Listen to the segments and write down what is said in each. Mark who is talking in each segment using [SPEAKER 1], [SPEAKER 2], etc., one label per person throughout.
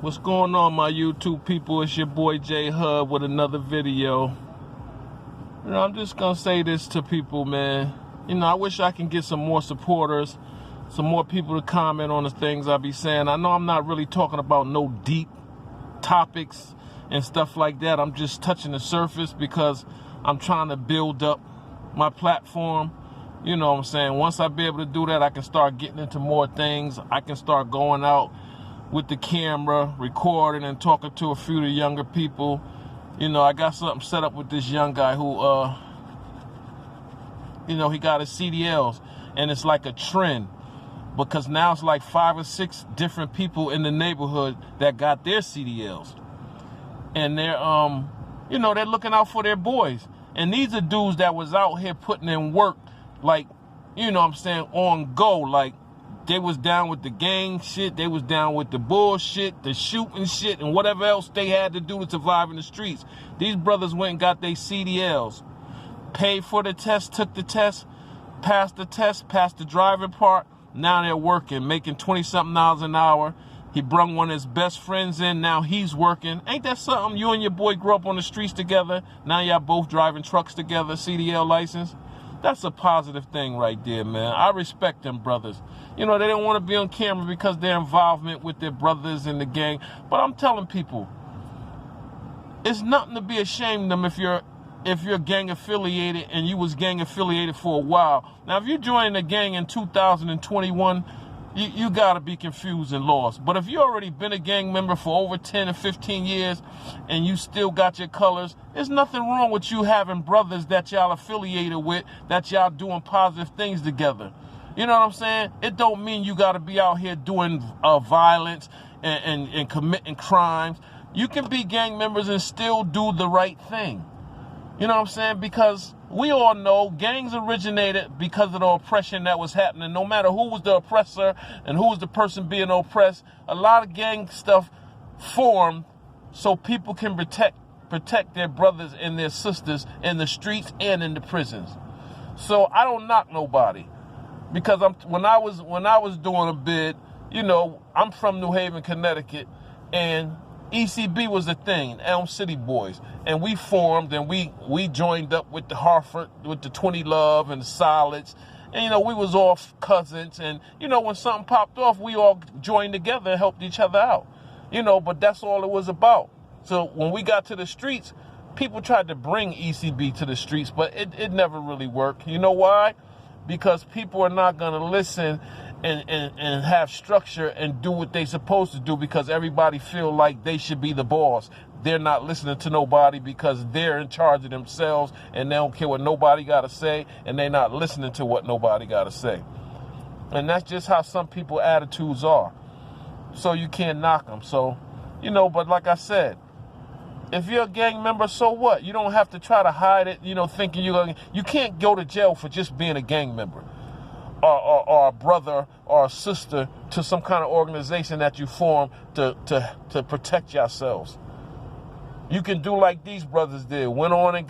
[SPEAKER 1] What's going on, my YouTube people? It's your boy J Hub with another video. I'm just gonna say this to people, man. I wish I can get some more supporters, some more people to comment on the things I be saying. I know I'm not really talking about no deep topics and stuff like that. I'm just touching the surface because I'm trying to build up my platform. You know what I'm saying? Once I be able to do that, I can start getting into more things. I can start going out with the camera, recording and talking to a few of the younger people. I got something set up with this young guy who, he got his CDLs, and it's like a trend because now it's like 5 or 6 different people in the neighborhood that got their CDLs, and they're, they're looking out for their boys. And these are dudes that was out here putting in work, like, on go, like, they was down with the gang shit. They was down with the bullshit, the shooting shit, and whatever else they had to do to survive in the streets. These brothers went and got their CDLs, paid for the test, took the test, passed the driving part. Now they're working, making $20-something an hour. He brung one of his best friends in. Now he's working. Ain't that something? You and your boy grew up on the streets together. Now y'all both driving trucks together, CDL license. That's a positive thing right there, man. I respect them brothers. They don't want to be on camera because their involvement with their brothers in the gang. But I'm telling people, it's nothing to be ashamed of if you're gang affiliated and you was gang affiliated for a while. Now, if you joined a gang in 2021, you got to be confused and lost. But if you already been a gang member for over 10 or 15 years and you still got your colors, there's nothing wrong with you having brothers that y'all affiliated with, that y'all doing positive things together. You know what I'm saying? It don't mean you got to be out here doing violence and committing crimes. You can be gang members and still do the right thing. You know what I'm saying? Because we all know gangs originated because of the oppression that was happening. No matter who was the oppressor and who was the person being oppressed, a lot of gang stuff formed so people can protect their brothers and their sisters in the streets and in the prisons. So I don't knock nobody, because when I was doing a bid, I'm from New Haven, Connecticut, and ECB was a thing, Elm City Boys, and we formed and we joined up with the Hartford, with the 20 Love and the Solids, and we was all cousins, and when something popped off, we all joined together and helped each other out, but that's all it was about. So when we got to the streets, people tried to bring ECB to the streets, but it never really worked. You know why? Because people are not going to listen and have structure and do what they supposed to do, because everybody feel like they should be the boss. They're not listening to nobody because they're in charge of themselves and they don't care what nobody got to say, and they're not listening to what nobody got to say. And that's just how some people's attitudes are. So you can't knock them. So, but like I said, if you're a gang member, so what? You don't have to try to hide it, thinking you can't go to jail for just being a gang member. Or a brother or a sister to some kind of organization that you form to protect yourselves. You can do like these brothers did. Went on and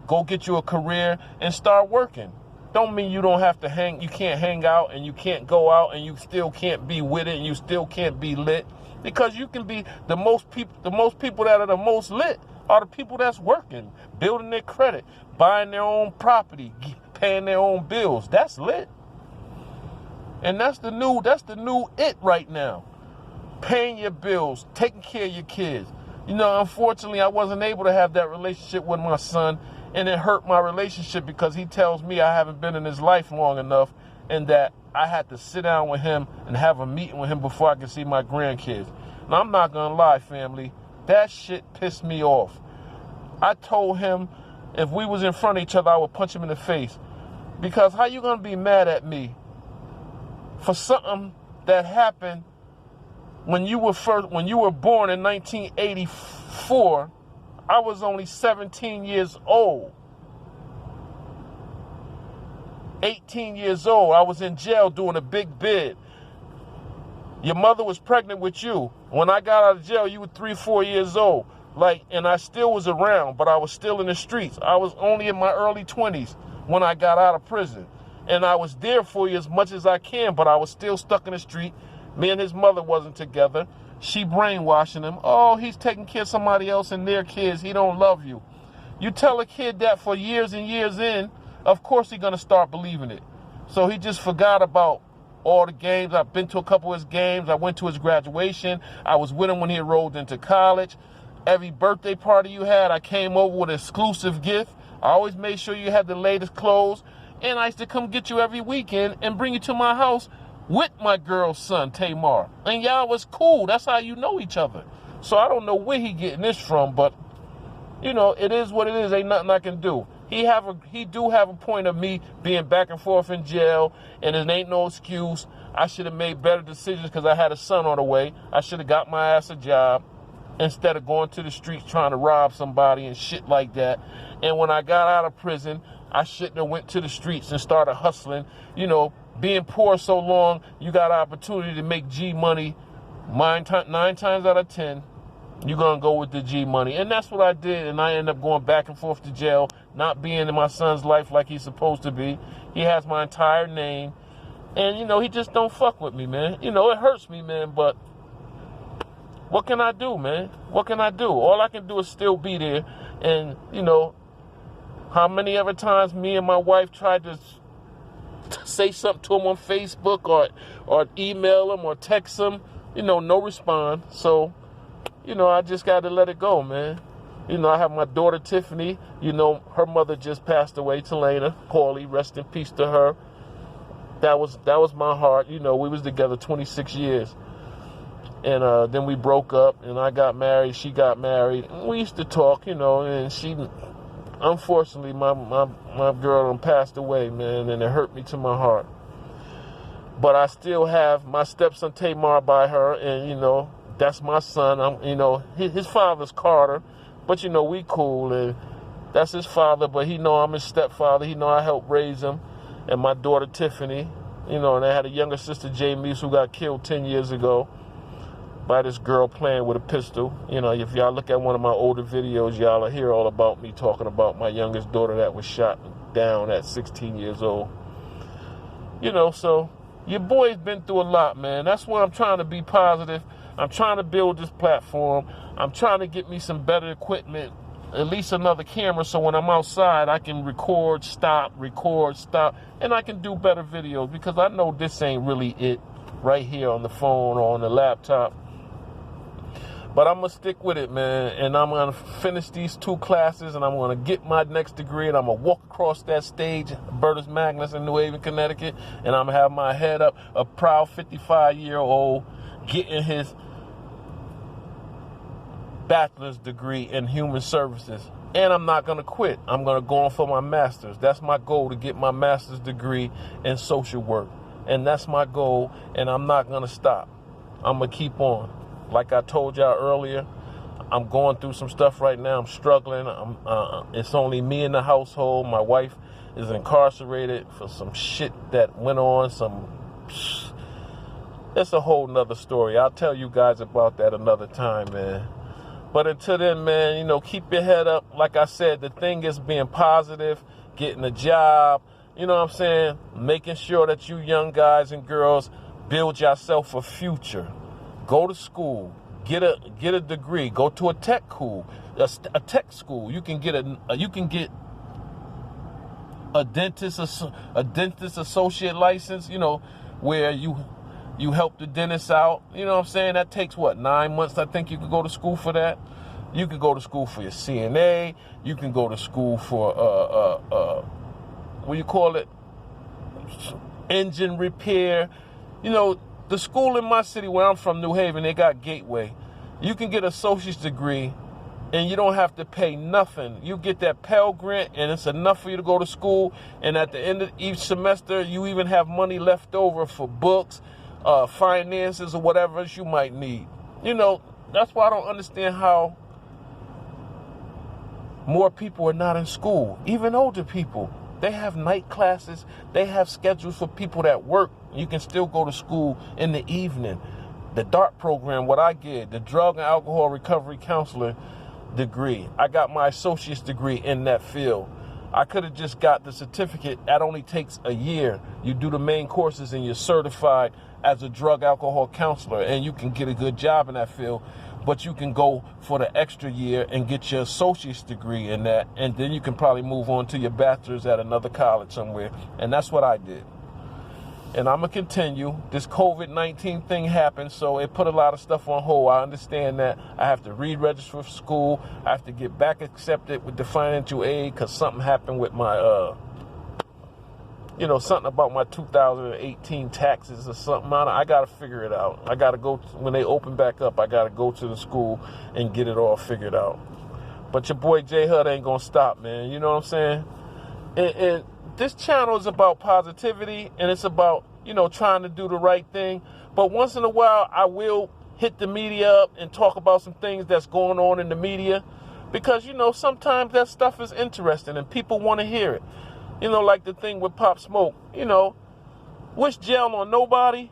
[SPEAKER 1] go get you a career and start working. Don't mean you don't have to you can't hang out and you can't go out and you still can't be with it and you still can't be lit. Because you can be the most people that are the most lit are the people that's working, building their credit, buying their own property, paying their own bills. That's lit. And that's the new it right now. Paying your bills, taking care of your kids. Unfortunately, I wasn't able to have that relationship with my son, and it hurt my relationship because he tells me I haven't been in his life long enough, and that I had to sit down with him and have a meeting with him before I could see my grandkids. Now, I'm not gonna lie, family, that shit pissed me off. I told him if we was in front of each other, I would punch him in the face. Because how you gonna be mad at me for something that happened when you were born in 1984? I was only 17 years old. 18 years old. I was in jail doing a big bid. Your mother was pregnant with you. When I got out of jail, you were 3, 4 years old. And I still was around, but I was still in the streets. I was only in my early 20s when I got out of prison. And I was there for you as much as I can, but I was still stuck in the street. Me and his mother wasn't together. She brainwashing him. Oh, he's taking care of somebody else and their kids. He don't love you. You tell a kid that for years and years in, of course he's going to start believing it. So he just forgot about all the games. I've been to a couple of his games. I went to his graduation. I was with him when he enrolled into college. Every birthday party you had, I came over with an exclusive gift. I always made sure you had the latest clothes. And I used to come get you every weekend and bring you to my house with my girl's son, Tamar. And y'all was cool. That's how you know each other. So I don't know where he getting this from, but, you know, it is what it is. Ain't nothing I can do. He do have a point of me being back and forth in jail, and it ain't no excuse. I should have made better decisions because I had a son on the way. I should have got my ass a job instead of going to the streets trying to rob somebody and shit like that. And when I got out of prison, I shouldn't have went to the streets and started hustling. You know, being poor so long, you got an opportunity to make G money. 9 times out of 10, you're going to go with the G money. And that's what I did, and I ended up going back and forth to jail, not being in my son's life like he's supposed to be. He has my entire name. And, you know, he just don't fuck with me, man. You know, it hurts me, man, but what can I do, man? What can I do? All I can do is still be there. And, you know, how many other times me and my wife tried to say something to him on Facebook or email him or text him, you know, no response. So, you know, I just got to let it go, man. You know, I have my daughter, Tiffany. You know, her mother just passed away, Talena Corley. Rest in peace to her. That was my heart. You know, we was together 26 years. And then we broke up, and I got married. She got married. And we used to talk, you know, and she, unfortunately, my girl passed away, man, and it hurt me to my heart. But I still have my stepson, Tamar, by her, and, you know, that's my son. You know, his father's Carter, but, you know, we cool, and that's his father, but he know I'm his stepfather. He know I helped raise him, and my daughter, Tiffany, you know, and I had a younger sister, Jamie, who got killed 10 years ago by this girl playing with a pistol. You know, if y'all look at one of my older videos, y'all will hear all about me talking about my youngest daughter that was shot down at 16 years old. You know, so your boy's been through a lot, man. That's why I'm trying to be positive. I'm trying to build this platform. I'm trying to get me some better equipment, at least another camera, so when I'm outside, I can record, stop, and I can do better videos, because I know this ain't really it right here on the phone or on the laptop. But I'm going to stick with it, man, and I'm going to finish these 2 classes, and I'm going to get my next degree, and I'm going to walk across that stage, Bertus Magnus in New Haven, Connecticut, and I'm going to have my head up, a proud 55-year-old getting his bachelor's degree in human services. And I'm not going to quit. I'm going to go on for my master's. That's my goal, to get my master's degree in social work. And that's my goal, and I'm not going to stop. I'm going to keep on. Like I told y'all earlier, I'm going through some stuff right now. I'm struggling. It's only me in the household. My wife is incarcerated for some shit that went on. It's a whole nother story. I'll tell you guys about that another time, man. But until then, man, you know, keep your head up. Like I said, the thing is being positive, getting a job, you know what I'm saying? Making sure that you young guys and girls build yourself a future. Go to school, get a degree, go to a tech school, a tech school. You can get a dentist associate license, you know, where you help the dentist out. You know what I'm saying? That takes, 9 months, I think you could go to school for that. You could go to school for your CNA. You can go to school for, engine repair. You know, the school in my city where I'm from, New Haven, they got Gateway. You can get an associate's degree, and you don't have to pay nothing. You get that Pell Grant, and it's enough for you to go to school. And at the end of each semester, you even have money left over for books, finances, or whatever else you might need. You know, that's why I don't understand how more people are not in school. Even older people, they have night classes. They have schedules for people that work. You can still go to school in the evening. The DART program, what I get, the drug and alcohol recovery counselor degree. I got my associate's degree in that field. I could have just got the certificate. That only takes a year. You do the main courses and you're certified as a drug alcohol counselor, and you can get a good job in that field, but you can go for the extra year and get your associate's degree in that, and then you can probably move on to your bachelor's at another college somewhere. And that's what I did. And I'm going to continue. This COVID-19 thing happened, so it put a lot of stuff on hold. I understand that. I have to re-register for school. I have to get back accepted with the financial aid because something happened with my, something about my 2018 taxes or something. I got to figure it out. I got to go, when they open back up, I got to go to the school and get it all figured out. But your boy J Hud ain't going to stop, man. You know what I'm saying? And this channel is about positivity, and it's about, trying to do the right thing. But once in a while, I will hit the media up and talk about some things that's going on in the media. Because, sometimes that stuff is interesting and people want to hear it. Like the thing with Pop Smoke, wish jail on nobody,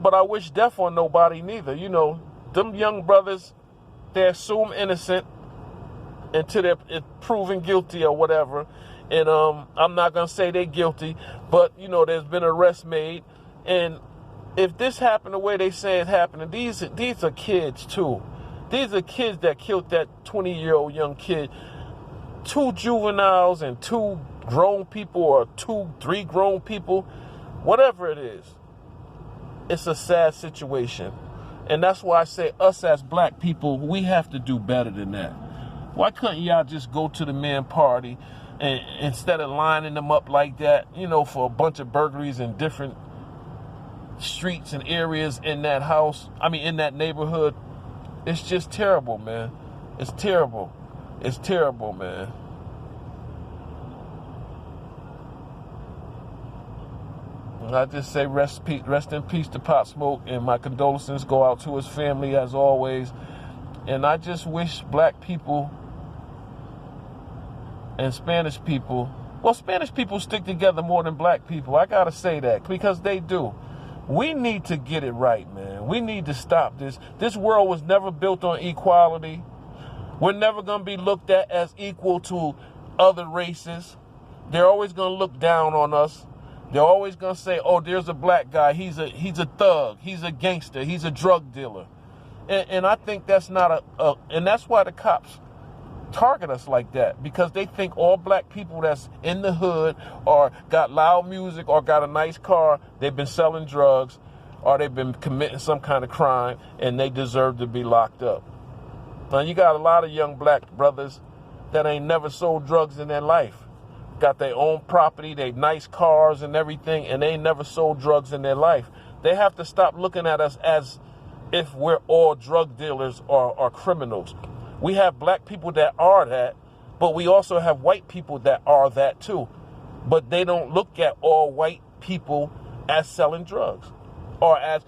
[SPEAKER 1] but I wish death on nobody neither. Them young brothers, they assume innocent until they're proven guilty or whatever. And I'm not going to say they're guilty, but, there's been arrests made. And if this happened the way they say it happened, these are kids too. These are kids that killed that 20-year-old young kid. 2 juveniles and 2 grown people, or 3 grown people, whatever it is. It's a sad situation. And that's why I say us as black people, we have to do better than that. Why couldn't y'all just go to the man party and instead of lining them up like that, for a bunch of burglaries in different streets and areas in that in that neighborhood? It's just terrible, man. It's terrible. It's terrible, man. I just say rest in peace to Pop Smoke, and my condolences go out to his family as always. And I just wish black people and Spanish people stick together more than black people. I gotta say that, because they do. We need to get it right, man. We need to stop this. This world was never built on equality. We're never gonna be looked at as equal to other races. They're always gonna look down on us. They're always gonna say, "Oh, there's a black guy. He's a thug. He's a gangster. He's a drug dealer." And I think that's not and that's why the cops target us like that, because they think all black people that's in the hood or got loud music or got a nice car, they've been selling drugs or they've been committing some kind of crime and they deserve to be locked up. Now, you got a lot of young black brothers that ain't never sold drugs in their life. Got their own property, they nice cars and everything, and they ain't never sold drugs in their life. They have to stop looking at us as if we're all drug dealers or criminals. We have black people that are that, but we also have white people that are that too. But they don't look at all white people as selling drugs. Or as,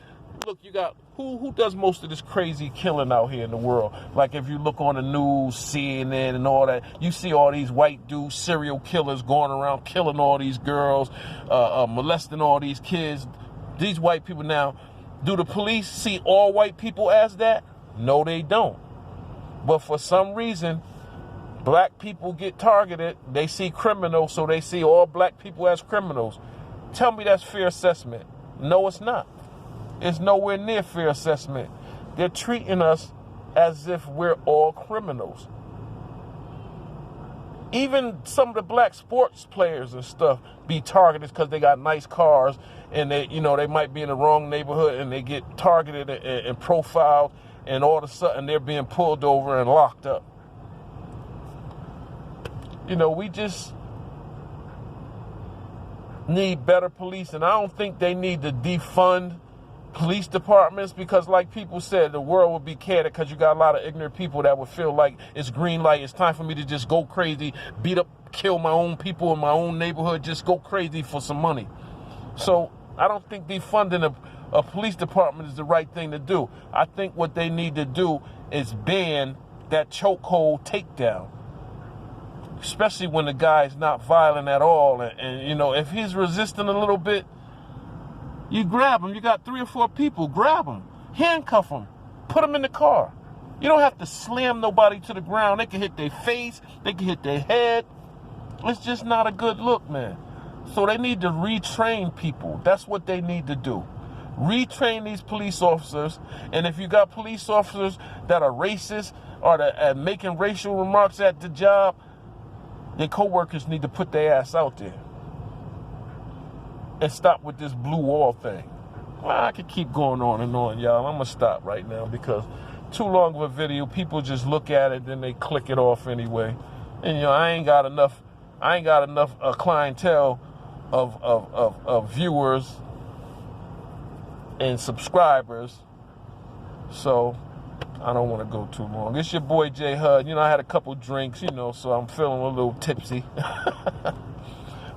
[SPEAKER 1] look, you got, who does most of this crazy killing out here in the world? Like if you look on the news, CNN and all that, you see all these white dudes, serial killers going around killing all these girls, molesting all these kids. These white people now, do the police see all white people as that? No, they don't. But for some reason, black people get targeted. They see criminals, so they see all black people as criminals. Tell me that's fair assessment. No, it's not. It's nowhere near fair assessment. They're treating us as if we're all criminals. Even some of the black sports players and stuff be targeted because they got nice cars and they might be in the wrong neighborhood and they get targeted and profiled, and all of a sudden they're being pulled over and locked up. We just need better police, and I don't think they need to defund police departments, because like people said, the world would be chaotic because you got a lot of ignorant people that would feel like it's green light, it's time for me to just go crazy, beat up, kill my own people in my own neighborhood, just go crazy for some money. So I don't think defunding a police department is the right thing to do. I think what they need to do is ban that chokehold takedown, especially when the guy's not violent at all. And if he's resisting a little bit, you grab him. You got 3 or 4 people, grab him, handcuff him, put him in the car. You don't have to slam nobody to the ground. They can hit their face, they can hit their head. It's just not a good look, man. So they need to retrain people. That's what they need to do. Retrain these police officers. And if you got police officers that are racist or that making racial remarks at the job, their co-workers need to put their ass out there and stop with this blue wall thing. Well, I could keep going on and on, y'all. I'm going to stop right now because too long of a video. People just look at it, then they click it off anyway. And, you know, I ain't got enough clientele of viewers and subscribers. So I don't want to go too long. It's your boy J Hud. You know, I had a couple drinks, you know, so I'm feeling a little tipsy.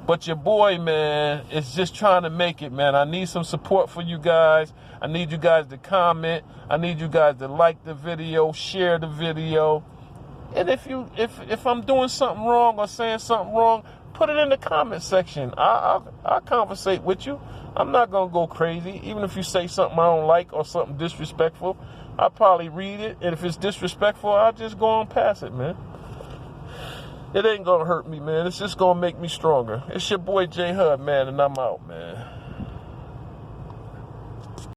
[SPEAKER 1] But your boy, man, is just trying to make it, man. I need some support for you guys. I need you guys to comment. I need you guys to like the video, share the video. And if I'm doing something wrong or saying something wrong, put it in the comment section. I'll conversate with you. I'm not going to go crazy. Even if you say something I don't like or something disrespectful, I'll probably read it. And if it's disrespectful, I'll just go on past it, man. It ain't going to hurt me, man. It's just going to make me stronger. It's your boy J Hud, man, and I'm out, man.